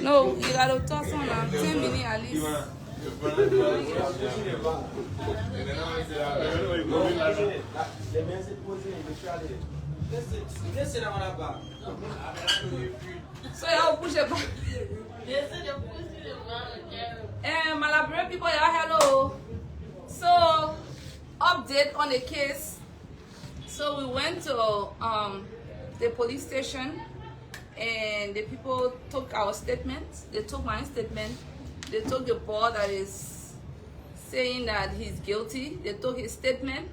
No, you gotta toss on 10 minutes at least. So y'all push it back. My Liberian people, y'all hello. So update on the case. So we went to the police station and the people took our statement. They took my statement. They took the boy that is saying that he's guilty. They took his statement.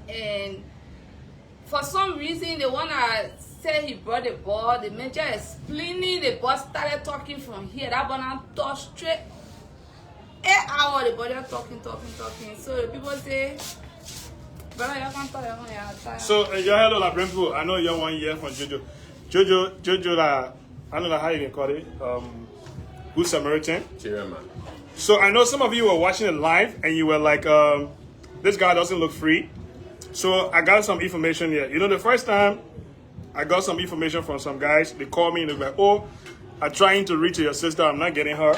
And for some reason, the one that said he brought the ball, the major explaining, the boss started talking from here. That one touched straight 8 hours. The body talking. So the people say, brother, you can't talk. So you hello, Liberian people. I know you're 1 year from Jojo. Jojo, I don't know how you can call it. Good Samaritan. So I know some of you were watching it live and you were like, this guy doesn't look free. So I got some information here. You know, the first time I got some information from some guys, they called me and they're like, oh, I'm trying to reach your sister. I'm not getting her.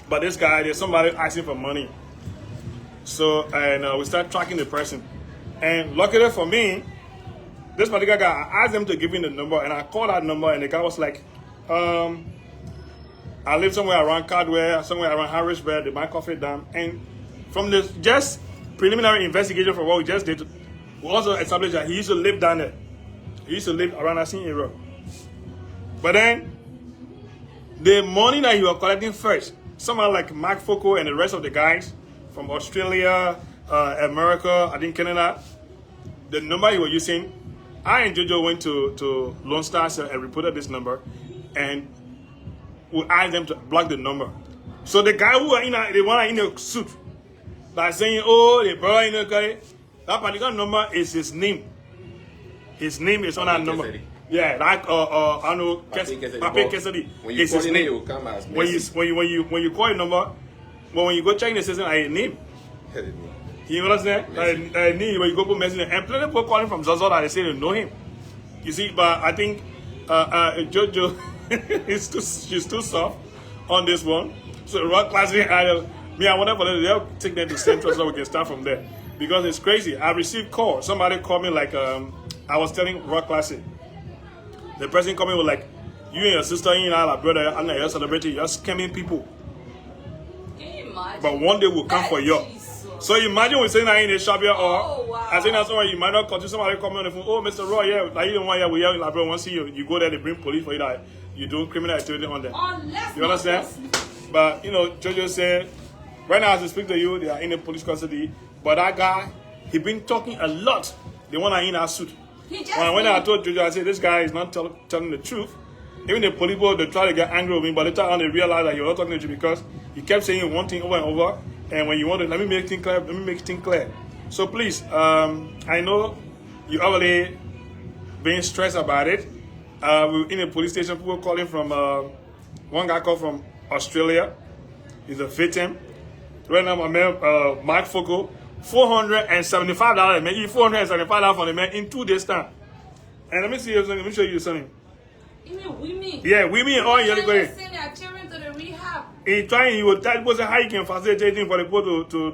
But this guy, there's somebody asking for money. So, and we start tracking the person. And luckily for me, this particular guy, I asked them to give me the number and I called that number and the guy was like, I live somewhere around Cardware, somewhere around Harrisburg, the My Coffee Dam. And from this just preliminary investigation for what we just did, we also established that he used to live down there. He used to live around that same area. But then, the money that he was collecting first, someone like Mark Foucault and the rest of the guys from Australia, America, I think Canada, the number he was using, I and Jojo went to Lone Star and reported this number, and we asked them to block the number. So the guy who are the one in the suit, that's saying, oh, the brother in the car, that particular number is his name. His name is on that number. Yeah, like I know Pape Cassidy. It's his name. Will come as when you call a number, but when you go check the system, I name. You understand? Name when you go put message, and plenty people calling from Zaza that they say they know him. You see, but I think Jojo she's too soft on this one. So rock classic, I wonder for them, they'll take them to Central so we can start from there. Because it's crazy. I received call. Somebody called me like I was telling Rock Classic. The person called me with like, you and your sister, you and our brother, and you're celebrating, you're scamming people. Can you imagine? But one day will come for you. So imagine we're saying that in a shop here, or I think that's why you might not continue. Somebody call me on the phone, oh, Mr. Roy, yeah, like you don't want, yeah, we have, like, bro, once you go there, they bring police for you, that you doing criminal activity on them. You understand? But, you know, Jojo said, right now as I speak to you, they are in the police custody. But that guy, he been talking a lot. The one in our suit. When I told Jojo, I said, this guy is not telling the truth. Even the police people, they try to get angry with me, but later on they realize that you're not talking the truth because he kept saying one thing over and over. And when you want to, let me make things clear. So please, I know you already being stressed about it. We're in a police station, people calling from, one guy called from Australia. He's a victim. Right now, my man, Mark Foucault, $475, man. You $475 for the man in 2 days' time. And let me see something. Let me show you something. You mean women? Yeah, women all year going. Send their children to the rehab. He will tell people how you can facilitate for the people to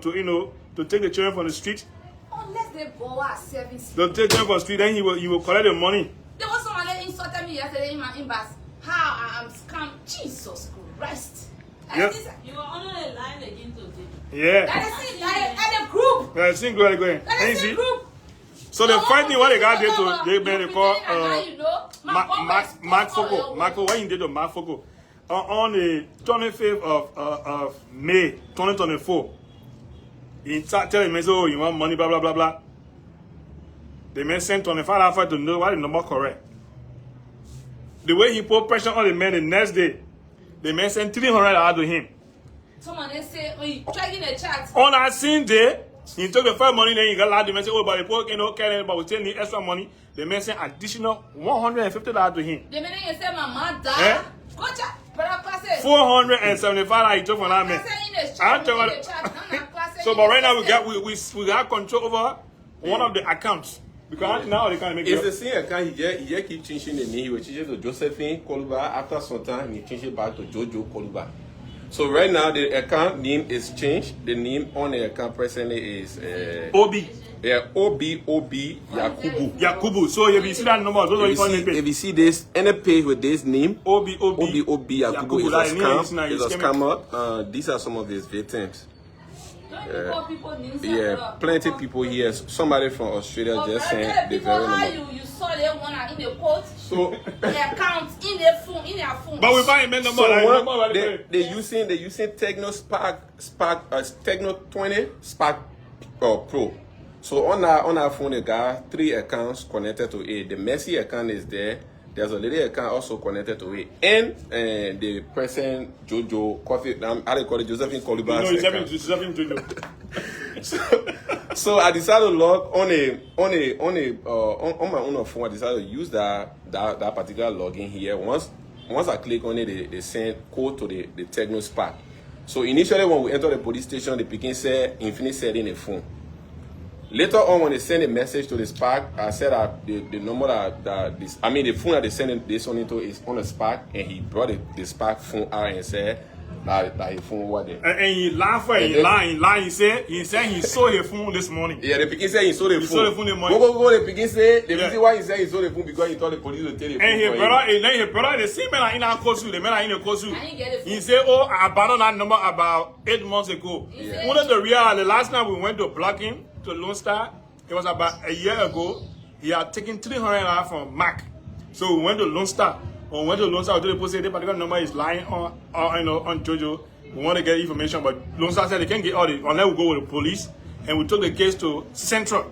take the children from the street. Unless they go at service. They'll take them from the street, then he will collect the money. There was someone that insulted me yesterday in my inbox. How I am scammed. Jesus Christ. Yep. You were on a line again today. Yeah. That is it. That is a group. Yeah, it's going. That is a group. So the first thing what they got there to they call Mark Foucault. Mark Foucault, what he did to Mark Foucault on the 25th of May 2024. He telling me, oh, you want money, blah blah blah blah. The man sent $25 to know what the number correct. The way he put pressure on the man the next day, the man sent $300 to him. Someone they say, oh, you checking the chat. On that same day, he took the first money, then he got allowed the man say, oh, but the poor can't carry, but we still need extra money. The man sent additional $150 to him. The man you say, Mama, dad. Go check. $475 he took from that man. So, but right now we got control over one of the accounts. Because now they can't make It's it. the same account. He just keep changing the name. He will change it to Josephine Koluba. After some time, he change it back to Jojo Koluba. So right now the account name is changed. The name on the account presently is Obi. Yeah, Obi Yakubu. Yakubu. So if you see that number, those are the funny page. If you see this any page with this name, Obi Yakubu is a scam. It's a scammer. These are some of his victims. Yeah, plenty people here. Somebody from Australia just sent the very number. You saw them one in the court. So the account in their phone, But we find a number. So they using Techno Techno 20 Spark Pro. So on our phone, they got 3 accounts connected to it. The Messi account is there. There's a little account also connected to it, and the person Jojo Coffee. How do you call it? Josephine Koluba. No, it's Josephine Jojo. So I decided to log on my own phone. I decided to use that particular login here. Once I click on it, they send code to the Techno Spark. So initially when we enter the police station, the picking said Infinite said in the phone. Later on, when they send a message to the Spark, I said that the number the phone that they send this one into is on the Spark, and he brought the Spark phone out and said that his phone was there. And he laughed and he lied. He said he saw his phone this morning. Yeah, the picking said he saw the phone. He saw the phone in the morning. Go, the picking said the reason why he said he saw the phone because he told the police to take the phone. And his brother, the same man in our Kosu, the man in the Kosu. He said, "Oh, I abandoned that number about 8 months ago." Yeah. One of the last time we went to block him to Lone Star. It was about a year ago. He had taken $300 from Mac. So we went to Lone Star. When we went to Lone Star, the police said the particular number is lying on Jojo. We want to get information, but Lone Star said they can't get all the unless we go with the police. And we took the case to Central.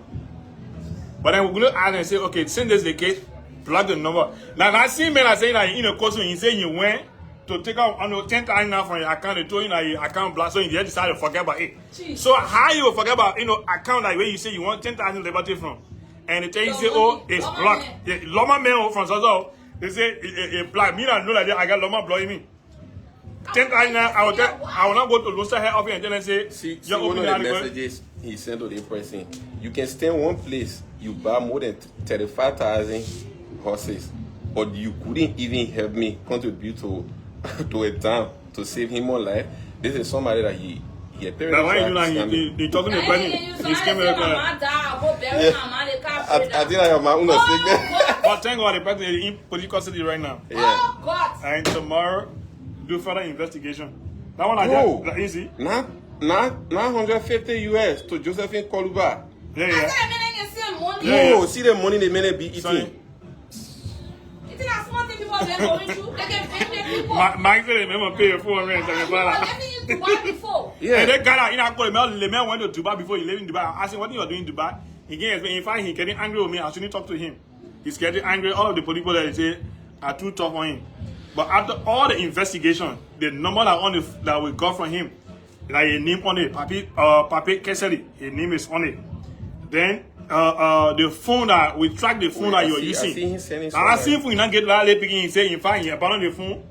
But then we're going to ask and say, okay, send us the case, plug the number. Now that same man I saying that in a course when he said you went to take out $10,000 from your account, they told you that your account blocked, so you just decided to forget about it. Jeez. So how you forget about account like where you say you want 10,000 liberty from, and they tell you say, oh, it's blocked. Loma man from Zazo, they say it blocked. Me not know like that. I got Loma blowing me. 10,000. I will not go to Luster head office and then say, see one of the messages he sent to the person. You can stay in one place. You buy more than 35,000 horses, but you couldn't even help me contribute to a town to save him more life. This is somebody that he apparently. Now why you talking to the person? He's coming up. I think I have my own sickness. But thank God the person is in police custody right now. Yeah. Oh God! And tomorrow do further investigation. That one I easy. Now 950 US to Josephine Koluba. Yeah. No, see the money the men be eating. Mike said remember pay $400. Yeah. And that guy in Akko, the man went to Dubai before he lived in Dubai. I said, what you are doing in Dubai? He gave me, in fact, he's getting angry with me. I shouldn't talk to him. He's getting angry. All of the people that say are too tough on him. But after all the investigation, the number that we got from him, like a name on it, Papi Keseli, his name is on it. Then the phone that we track the phone that you're using. I see if we not get that picking. He say in fact he abandoned the phone.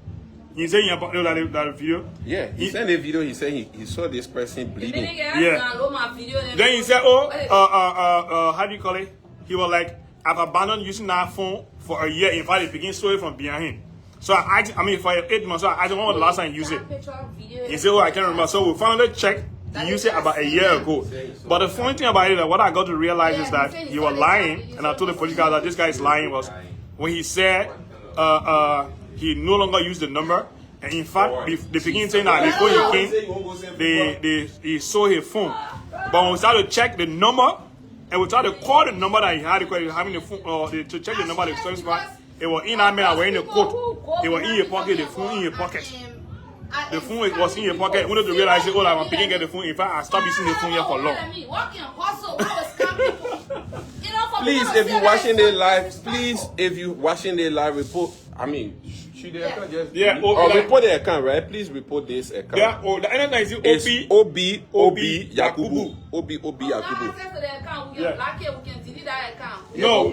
He said he abandoned that video. Yeah, he sent a video. He said he saw this person bleeding. Yeah. Then he said, oh, how do you call it? He was like, I've abandoned using that phone for a year. In fact, it began story from behind him. So I asked, for 8 months, so I asked him when was the last time you used it. He said, oh, I can't remember. So we finally checked. He used it about a year ago. But the funny thing about it, that what I got to realize is that he was lying, and I told the police guy that this guy is lying, was when he said he no longer used the number. And in fact, the beginning saying that before he came, he saw his phone. But when we started to check the number, and we started to call the number that he had, having the phone, to check the number of the service back, it was in our man wearing the coat. It was in your pocket, the phone in your pocket. The phone was in your pocket. We need to realize, oh, I'm picking up the phone. In fact, I stopped using the phone here for long. Please, if you're watching the live, report. Should the account just report the account, right? Please report this account. Yeah, the anything is Obi Yakubu. Obi Yakubu. No,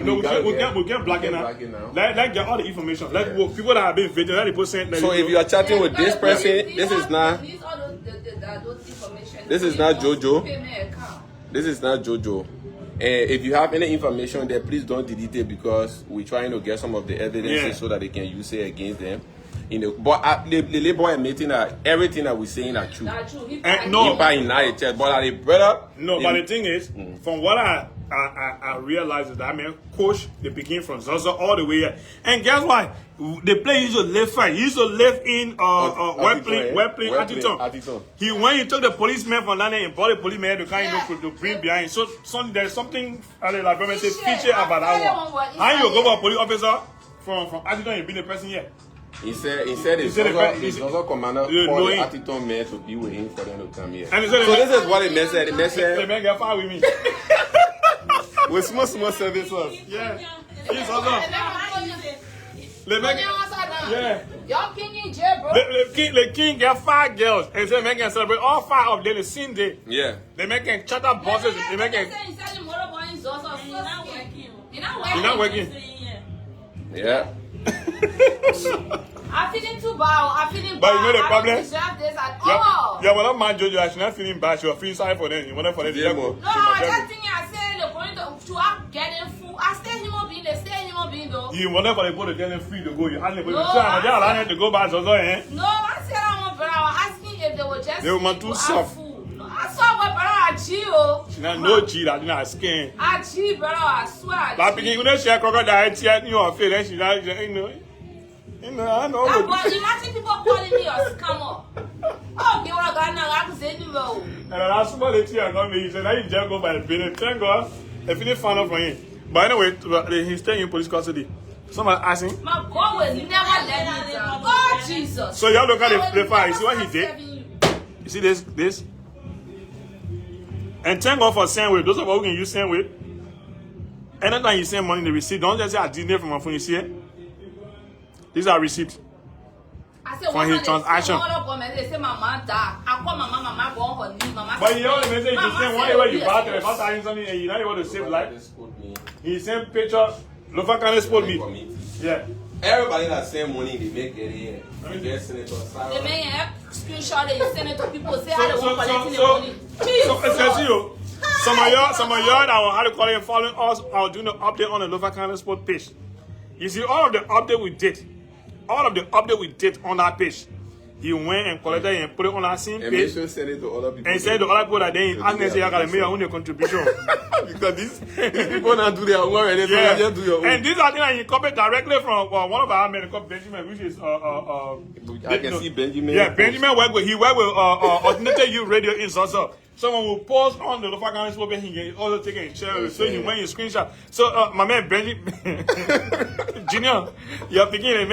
we can't block it now. Like get all the information. Like people that have been video, let people send. So if you are chatting with this person, this is not Jojo. This is not Jojo. if you have any information there, please don't delete it because we're trying to get some of the evidence so that they can use it against them. You know, but the labor admitting that everything that we're saying are true. That's true. No, but the brother. No, but the thing is, from what I realized is that I mean, coach they begin from Zaza all the way here. And guess what? The player used to live far. He used to live in Webplay, Atherton. When he took the policeman from London and brought the policeman to come to bring behind. So there's something like say feature about that one. How you go for a police officer from Atherton and be the person here? He said the Zaza commander called the Atherton man to be with him for them to come here. And so this is what the man said. The man said, the man get far with me. With small services. Yeah. He's awesome. Yeah. Y'all king in jail, bro. The king get 5 girls and say man can celebrate all 5 of them the same day. Yeah. They make can charter buses. They make can. He's not working. Yeah. I'm feeling too bad. I'm feeling bad. But you know the problem? This at all. Yeah, well, I'm not Jojo. She's not feeling bad. She was feeling sorry for them. You want for them to go. No, that thing I said, the point to get them food. I stay human being. They stay human being though. You want for them to get them free to go. You ask them to go back. No, I said I want, but I was asking if they were just. They want too soft. I saw what brother I cheat. She not no cheat. I didn't skin. I cheat, brother. I swear. Like begin, you know, she a crocodile tear in your face. Then she like, you know. I know. But imagine people calling me a scammer. Oh, you want to go now? I'm saying you know. And that's what they tear got me. He said, "I just go by the billing. Thank God, if you found out from him." But anyway, he's staying in police custody. Somebody asking. My God will never let me down. Oh Jesus! So y'all look at the file. You see what he did? You see this? And thank God for Sendwave. Those of us who can use Sendwave. Anytime you send money in the receipt, don't just say I did it from my phone. You see it? These are receipts for his transaction. They say my mom died. I call my mama go on her knee. But you only say you send whatever you bought if I tell something and you not able to save life. He sent picture. Lofa can spot me. Yeah. Everybody that send money, they make it here. They make a screenshot and send it to people. Say how they want collecting the money. So some of y'all that will have to call and following us. I'll do the update on the Lofa County Sport page. You see all of the update we did. All of the update we did on that page. He went and collected it and put it on that same page. And send it to other people. And said to other people that they ask me say I gotta make your own contribution. Because these people not do their work and they just do your own. And these are things that you copy directly from one of our men called Benjamin, which is I can see Benjamin. Yeah, Benjamin worked with Alternative Youth Radio in Zaza. Someone will post on the Lofa County Sport, he can also take it and share it. So he went in screenshot. So my man Benjamin Junior, you're thinking they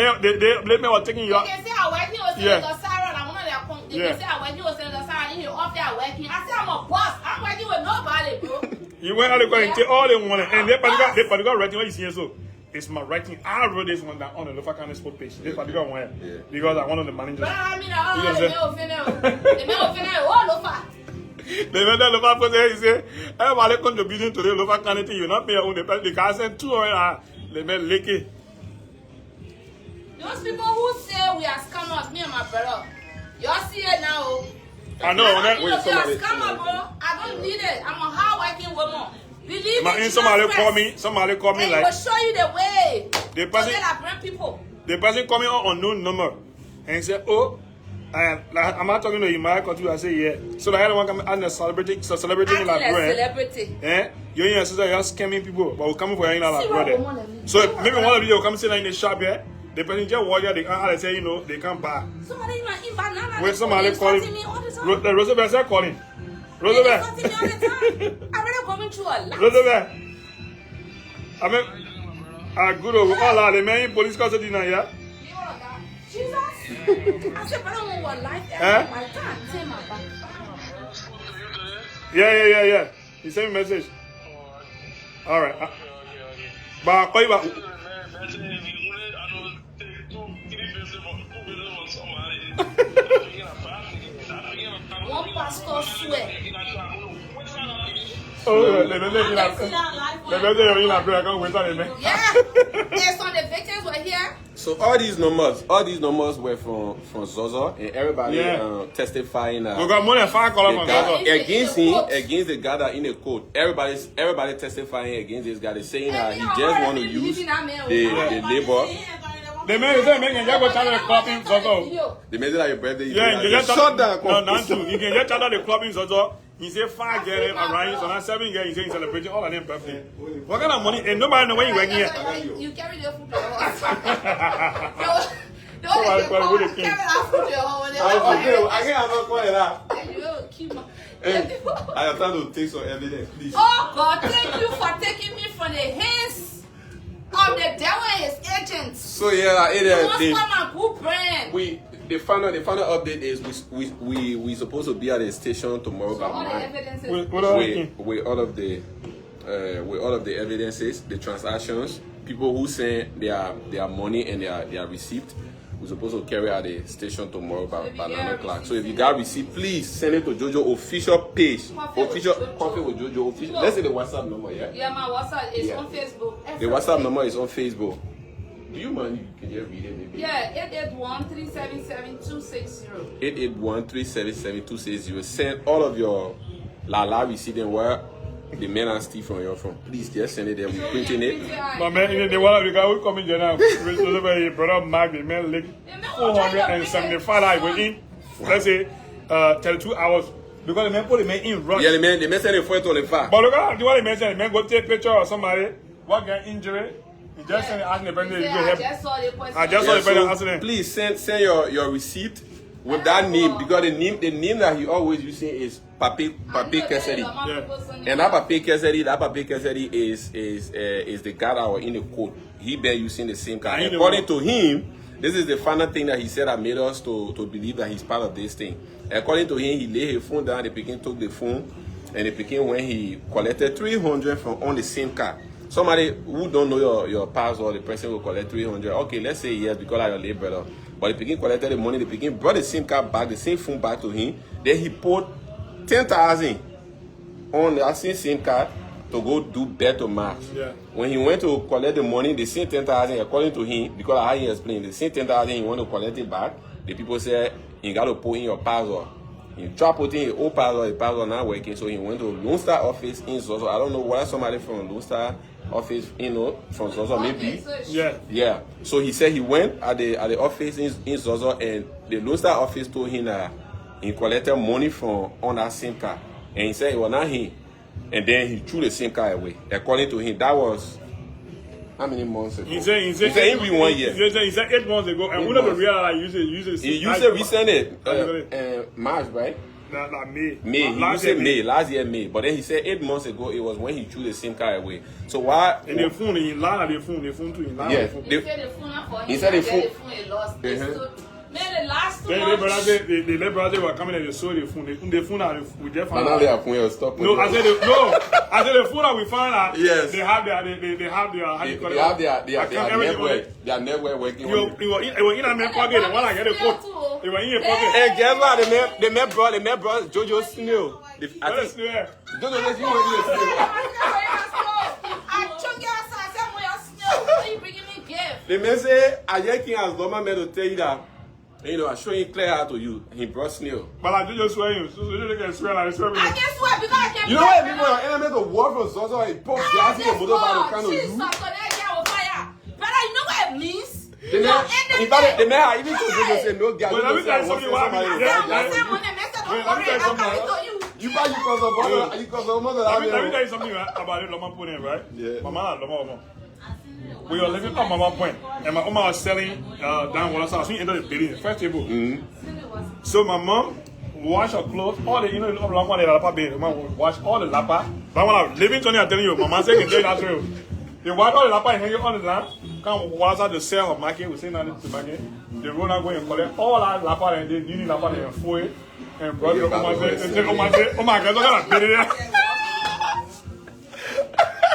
blame me or taking your. They can say I working with Senator Sarah and one of their they can say I working with Senator Sarah and he off there working. I say I'm a boss. I'm working with nobody, bro. You went out and take all they wanted. And they particular writing what you see so. It's my writing. I wrote this one down on the Lofa County Sport page. This particular one because I'm one of the managers. But I mean, the Lofa. They went to the Lofa because he said, everybody contributing to the Lofa County, you not pay your own. They can't send 200. They made licky. Those people who say we are scammers, me and my brother, y'all see it now. I know. We are scammers, bro. I don't need it. I'm a hard-working woman. Believe me. Somebody call me and like. will show you the way. The person call me on unknown number and say, oh. I'm not talking to you, my country. I say, yeah. So the other one come and celebrity in like celebrity. Eh? You and your sister, you're scamming people, but we're coming for you in like brother. So maybe one of you will come sit in the shop here. The person just warrior, they can't say, you know, they can't buy. Somebody in banana. When somebody calling, Roosevelt said calling. Roosevelt. I better going through a lot. Roosevelt. I mean, good over all the men in police custody now, yeah? Jesus. I said, but I don't want life. I can't take my back. Yeah. He sent me a message. All right. But I'll call you back. One pastor swear. Oh, they don't let me. Yeah, it's on the victims were here. So all these numbers were from Zozo, and everybody testifying. We got more than 5 colors from Zozo. Against him, against the guy that in the court. Everybody testifying against this guy. They're saying that he just want to use the labor. The man is saying, you go tell the club in Zozo. The man that your birthday. Yeah, you just shut down. No, not true. You can just tell the club in Zozo. He said 5 get him around, so now 7 get he's celebrating all of them birthday. What kind of money? And nobody know when you went here. You carry the food to your house. Don't carry that food to your house. I can't call it that. You keep my. I am trying to take some evidence, please. Oh God, thank you for taking me from the hands of the devil and his agents. So yeah, the final update is we supposed to be at the station tomorrow by 9 with all of the evidences, the transactions, people who send their money and their receipt. We're supposed to carry out the station tomorrow by 9 o'clock. So if you got receipt, please send it to Jojo official page. Official Coffee with Jojo official. Let's say the WhatsApp number, yeah? Yeah, my WhatsApp is on Facebook. The WhatsApp number is on Facebook. Do you mind if you can just read it maybe? Yeah, 881-377-260. 881-377-260. Send all of your Lala receipt and where the men are steal from your phone. Please just send it there. We're printing it. But man, in the one of the guy who come in there now, brother Mark, the man like 475 within, let's say, 32 hours. Because the man put the man in rush. Yeah, the man send it for it on the far. But look at the one the man said, the man go take a picture of somebody, what got injury. He just sent it asking the person to help. I just saw the person asking. Please send your receipt with that name, because the name that he always using is Papi Kesedi. Yeah. And that Papi Kesedi is the guy that was in the court. He been using the same card. According to him, this is the final thing that he said that made us to believe that he's part of this thing. According to him, he laid his phone down, the Pekin took the phone, and the Pekin when he collected 300 from on the same card. Somebody who don't know your password, the person will collect 300. Okay, let's say yes, because I'm your late brother. But the Pekin collected the money, the Pekin brought the same card back, the same phone back to him. Then he put 10,000 on that same card to go do better max. Yeah. When he went to collect the money, the same 10,000, according to him, because how he explained, the same 10,000 he want to collect it back. The people said, you got to put in your password. He tried putting his old password, the password not working, so he went to Lone Star office in Zozo. I don't know whether somebody from Lone Star office, from Zozo maybe. Yeah. So he said he went at the office in Zozo, and the Lone Star office told him that he collected money from on that SIM card, and he said it was not him. And then he threw the SIM card away. According to him, that was how many months ago? He said every 1 year. He said 8 months ago, and we never realized he used it. He used it recently, March, right? May. Last year May. But then he said 8 months ago it was when he threw the SIM card away. So why? And the phone, he lied at the phone too. He said the phone lost. Man, the last 2 months. The liberals were coming and they saw the phone. The phone we just found out. Now they are phone stop. No, I said the phone that we found out. Yes. They have their how do you call it? Their network working. It was in my pocket. And when I get a quote, it was in your pocket. And guess what? The man brought Jojo Snail. I think Jojo is you. The man say, I just can't as government to tell you that. I show him clear how to you. He brought snail. But I do just swear him. So you can swear like swear me. I can swear because I can. You know what people are enemy to war from Zozo and pop gas in the motor by the kind of you. But you know what it means? The man even to Jojo say no gas. But let me tell you something. You buy you cause of mother. You cause of mother. Let me tell you something about the Loma Pune, right? Yeah. My Loma. We were living on Mama Point, and my mama was selling down water. So I was into the building, first table. So my mom washed her clothes, all the lapa the lapa baby. Mama wash all the lapa. But when I was living, Tony, I'm telling you, mama said, "Can that true?" They wash all the lapa and hang it on the land. Come water to sell her market. We say nothing to market. They run out going and collect all that lapa and they need lapa and fool it and brought it. Oh my God, look at that baby.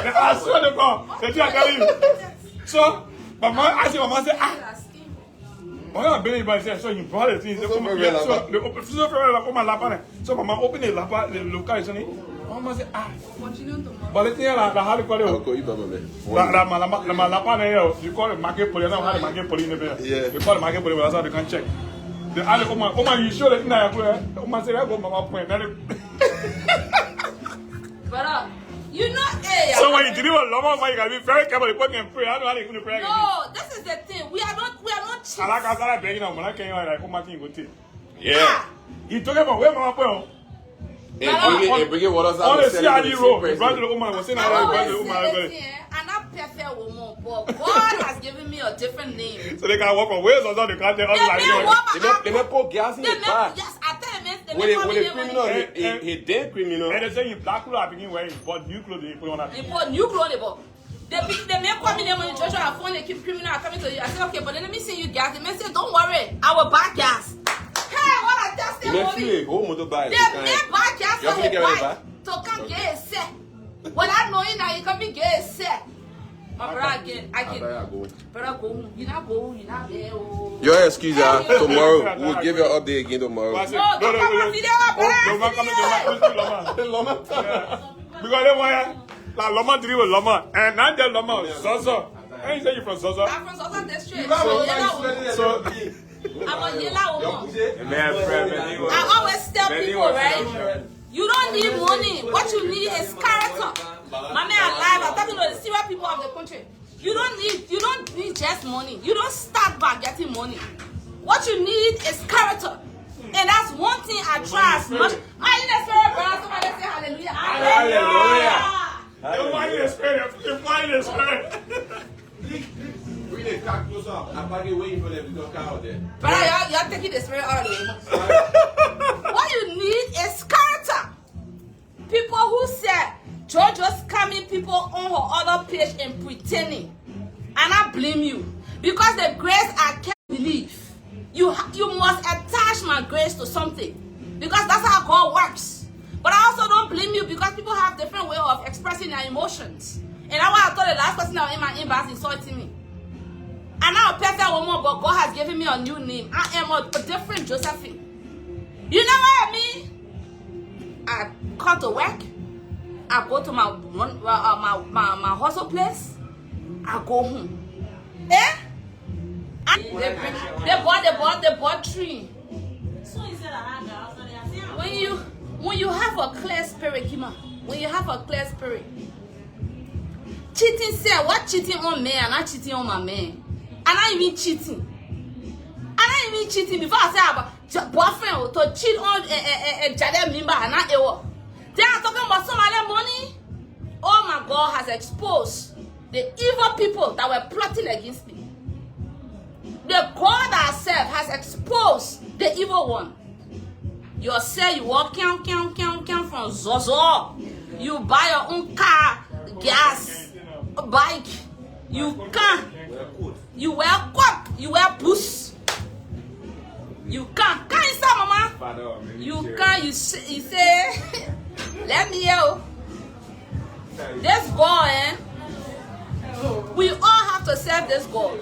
I swear to God, that's what I'm telling you. So, my mom said, my baby boy said, so you brought it. So my mom opened the lapa, the local, Mama say, ah. Continue tomorrow. But the thing is, like, how do you call it? I'll call you, Baba, man. You call it market police. I don't know how the market police in the Yeah. You call it market police, that's how they can check. The other woman, you show that now. Woman say, I go mama point. Brother, you know, hey. So when you deliver a lama, you gotta be very careful. You can pray. I don't know how they can pray. No, this is the thing. We are not cheats. I like I begging them. I can't like woman thing go take. Yeah. He took it from where mama put. And bring it waters out. On the CID road, the brother woman was saying, I I always the say woman. this thing, I'm not perfect woman, but God has given me a different name. So they can walk from Wales or something. They can't tell us like They may put gas in the back. Yes, I tell him, When the criminal, he dead criminal. And they say you black clothes are beginning wearing, but new clothes they put on that. They put new clothes, but they may call me them on the church on phone, they keep criminal coming to you. I say, okay, but then let me see you gas. They may say, don't worry, I will back gas. Hey, what I just said, They may back gas on the bike to come get a set. Without knowing that you can be get a set. My brother again, brother go, you not there. Your excuse tomorrow. We'll give you an update again tomorrow. No, don't come on video, Loma. Because they want like Loma to with Loma. And not just Loma, Zozo. And you say you from Zozo? I'm from Zozo District. So I'm a yellow woman. man, I always tell people, right? You don't need money. What you need is character. My man alive, I'm talking to the serious people of the country. You don't need just money. You don't start by getting money. What you need is character. And that's one thing I try as much. I need a spirit, brother. Somebody say hallelujah. Hallelujah. Why the spirit? Why the spirit? Bring the car closer. I'm probably waiting for them to come out there. Brother, y'all taking the spirit out of the What you need is character. People who say JoJo's coming people on her other page and pretending. And I blame you. Because the grace I can't believe. You must attach my grace to something. Because that's how God works. But I also don't blame you because people have different way of expressing their emotions. And that's why I thought the last person that was in my inbox insulting me. I'm not a perfect woman, but God has given me a new name. I am a different Josephine. You know what I mean? I come to work. I go to my hustle place. I go home. Eh? They bought tree. When you have a clear spirit, Kima, when you have a clear spirit, cheating say what cheating on me and not cheating on my man. I'm not even cheating. Before I say about boyfriend to cheat on a Jade member and not a they are talking about some other money. Oh my God has exposed the evil people that were plotting against me. The God I serve has exposed the evil one. You say you walk count from Zozo. You buy your own car, gas, a bike. You can't. You wear coat. You wear boots. You can't. Can't you say, mama? You can't. You say, let me hear. This God, eh? We all have to serve this God.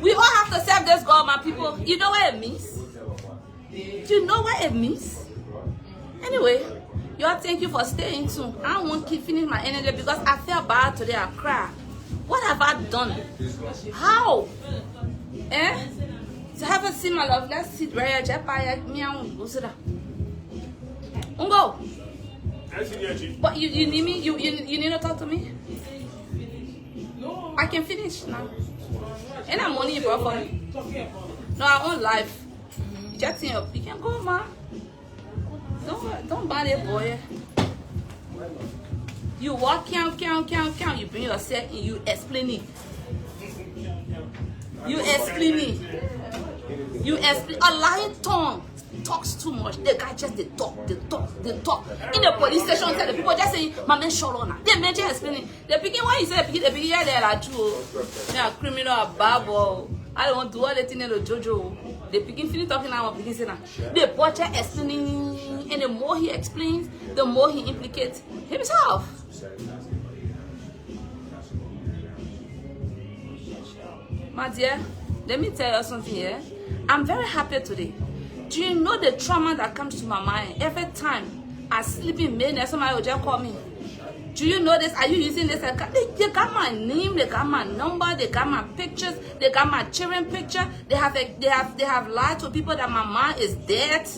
We all have to serve this God, my people. You know what it means? You know what it means? Anyway, y'all, thank you for staying tuned. I don't want to keep finishing my energy because I feel bad today. I cry. What have I done? How? Eh? So haven't seen my love. Let's sit right here. Ungo. But you need me? You need to talk to me? I can finish now. And I'm money you brought for me. No, I own life. Jetting up. You can go, ma. Don't buy that boy. You walk, count. You bring yourself and you explain it. You explain. A lying tongue talks too much. The guy just they talk. In the police station, the people just saying, "My man shot on." They mention explaining. The beginning when he said the beginning, yeah, they're like true. They are criminal, a babo. I don't want to do all the things in the JoJo. The begin finish talking now. Begin saying, the butcher explaining, and the more he explains, the more he implicates himself. My dear, let me tell you something here. I'm very happy today. Do you know the trauma that comes to my mind every time I sleep in midnight? Somebody will just call me. Do you know this? Are you using this? They got my name, they got my number, they got my pictures, they got my children picture. They have lied to people that my mom is dead.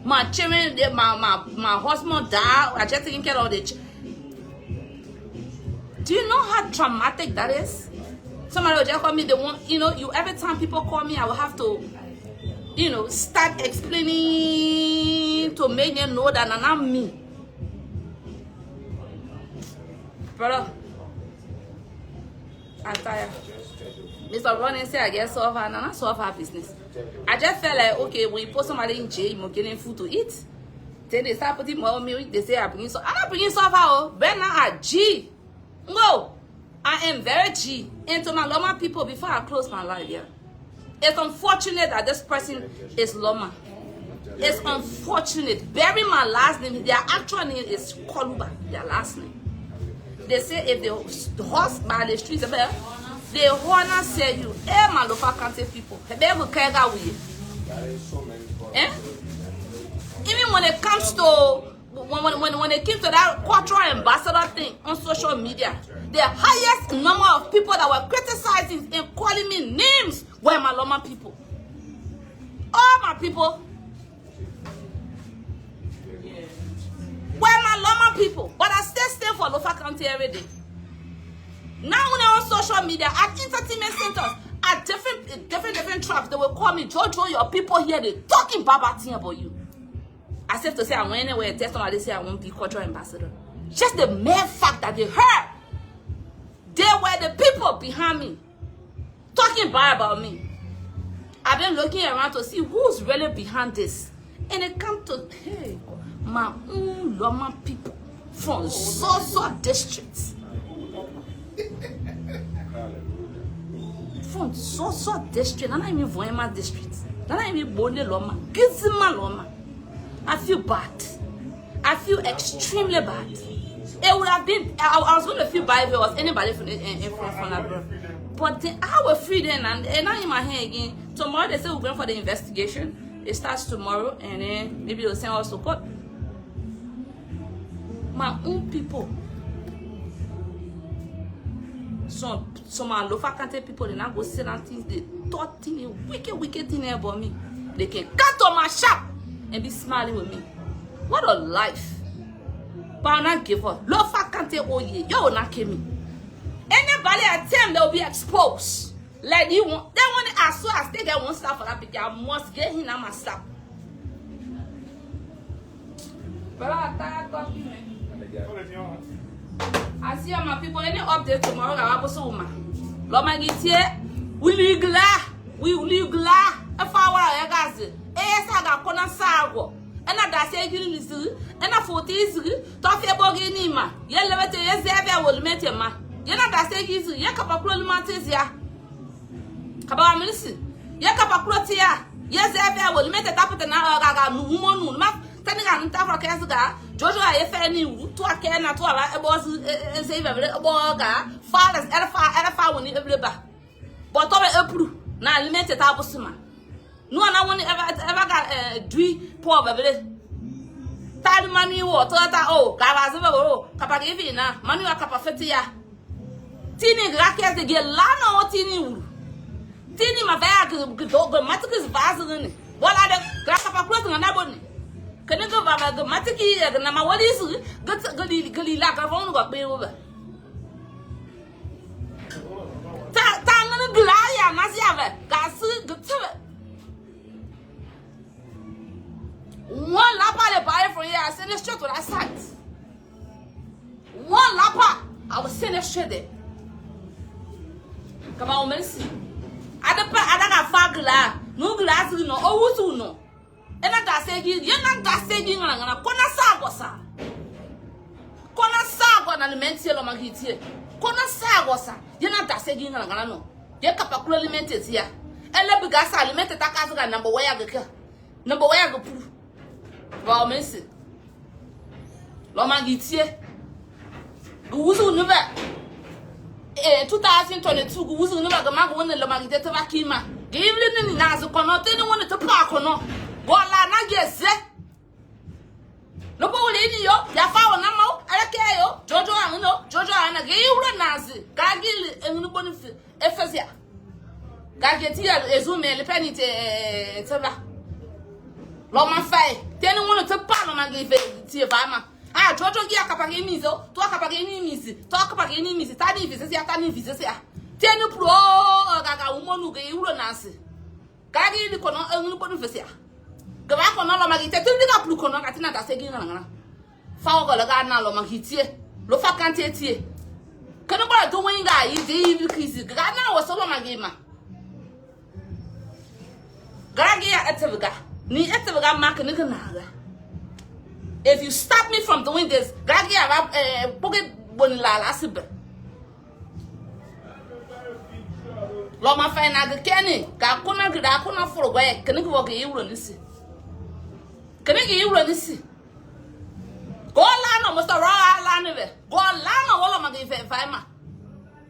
My children, my husband died. I just taking care of the. Do you know how traumatic that is? Somebody will just call me. They want, you. Every time people call me, I will have to, start explaining to make them know that I'm me. Brother, I'm tired. Mr. Running said I get solve her, and I solve her business. I just felt like, okay, when you put somebody in jail, you're getting food to eat. Then they start putting more milk, they say I'm bringing solve. I'm not bringing solve her, but now I G. No, I am very G. And to my Loma people, before I close my life, yeah. It's unfortunate that this person is Loma. It's unfortunate. Bury my last name. Their actual name is Koluba, their last name. They say if the horse by the streets, the honor say you, my local country people, they will care that way. Even when it comes to when it came to that cultural ambassador thing on social media, the highest number of people that were criticizing and calling me names were my Loma people. All my people. Where my Loma people, but I still stay for Lofa County every day. Now when I'm on social media, at entertainment centers, at different traps, they will call me, Jojo, your people here, they talking bad thing about you. As if to say I went anywhere, test somebody say I won't be cultural ambassador. Just the mere fact that they heard, they were the people behind me, talking bad about me. I've been looking around to see who's really behind this. And it comes to, hey, my own Loma people from so districts. From so district, and I mean Voyema district. And I mean Bone Loma, Gizima Loma. I feel bad. I feel extremely bad. It would have been, I was going to feel bad if it was anybody from that. But then I was free then, and now in my hand again. Tomorrow they say we're going for the investigation. It starts tomorrow, and then maybe they'll send us to court. My own people. Some my Lofa Country people, they now go sit and things, they thought things, wicked thing about me. They can cut on my shop and be smiling with me. What a life. But I'll not give up. Lofa Country, oh yeah, you will not kill me. Anybody at them, they'll be exposed. Like you want, they want it as soon as they get one stuff for that picture, I must get him on my stuff. But I'm tired talking, man. I see all my people. Any update tomorrow? I will show you. Loma get here. We glad. If I were a guy, I got corner sago. And I say you listen. And I 40 years. Toffee bogey ma. Yell never tell you I will meet him. You know that say he's a yakapapro matizia. Kaba ministry. Yakapaprotia. Yes, I will meet a tapet and I woman map. Turning on Tafra Casga. Jojo, I any to a can at all. I was save a boga. Fathers, Edify when you ever back. But over April, now limited Abusuma. No one I want ever got a dwee poor baby. Time money water, oh, Gavazero, Capagivina, Manua Capafetia. Tini Gracias to get Lano or Tini. Tini, my bag, grammatic is vaseline. What are the Grappa and Abony? Can you go by the Matiki and Nama? What is it? Good lack of own got me over. Tangan Glaya, Maziava, Gassu, good to it. One lapa to buy for you, I send a straight to that site. One lapa, I was send a straight. Come on, Mercy. I don't have fagla, no glass, no, oh, no. And I say, you're not that saying, I'm going to Sagosa. Kona Sago and the mental of my heat here. Kona Sagosa. You're not that saying, I'm going to know. You're capable alimented here. And let me gas alimented that number where I go. Number where I go proof. Well, Mercy. Loma gets here. Who's never? 2022 guzu no baga mago wona lo magite to bakima give ni nazo kono te ni wona to pa kono gola na geze no bo le ni yo ya fa wona ma ara ke yo jojo ana ge yuro nazi gagil enu bonifi efesia gageti ya ezume le penite teba lo ma fai te ni wona to pa no magive ti va ma ah, jojo gi akapage mizo, to akapage ni misi, to akapage ni misi, tani vise ya tani vise ya. Tenu pro gaga umonu ge uro nasi. Gagi ni kono enu kono vise ya. Gaba kono lo magite tindi ga plu kono katina ta segi ngana. Fa o ga na lo magitie, lo fa kante tie. Kono ba do wen ga yi de krisi, ga na wo so lo magima. Gagi ya etevga, ni etevga mak ni kana ga. If you stop me from doing this, Gagi pocket bonilala sibe. Loma fena de Kenny, Gakuna for away, can you walk a euro nisi? Can you euro nisi? Go lano, Mr. Raw Lanive. Go lano, all of my give fama.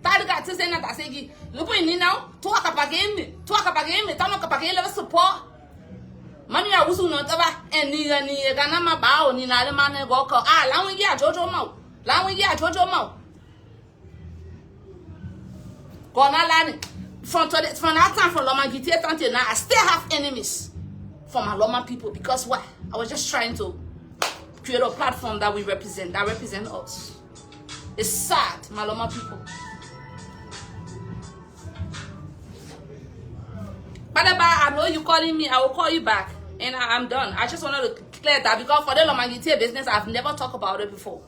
Tadiga to say that I say, look in now, talk about game, talk about game, support. Mani ya usu no taba eni gana ma ba oni na le mane go ko la wi ya jojo ma go na lani from that time from Loma Gitie Tante now I still have enemies from my Loma people because why I was just trying to create a platform that represent us. It's sad, my Loma people. But I know you calling me, I will call you back. And I'm done. I just wanted to clear that because for the Lomagite business, I've never talked about it before.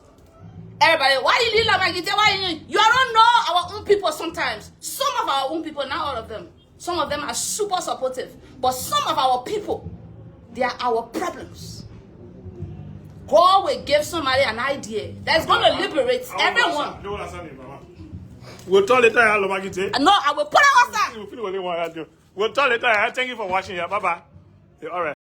Everybody, why you leave Lomagite? Why you don't know our own people sometimes. Some of our own people, not all of them. Some of them are super supportive. But some of our people, they are our problems. God will give somebody an idea that's going to liberate everyone. We'll talk later, Lomagite. No, I will put it outside. We'll talk later. Thank you for watching. Bye-bye. All right.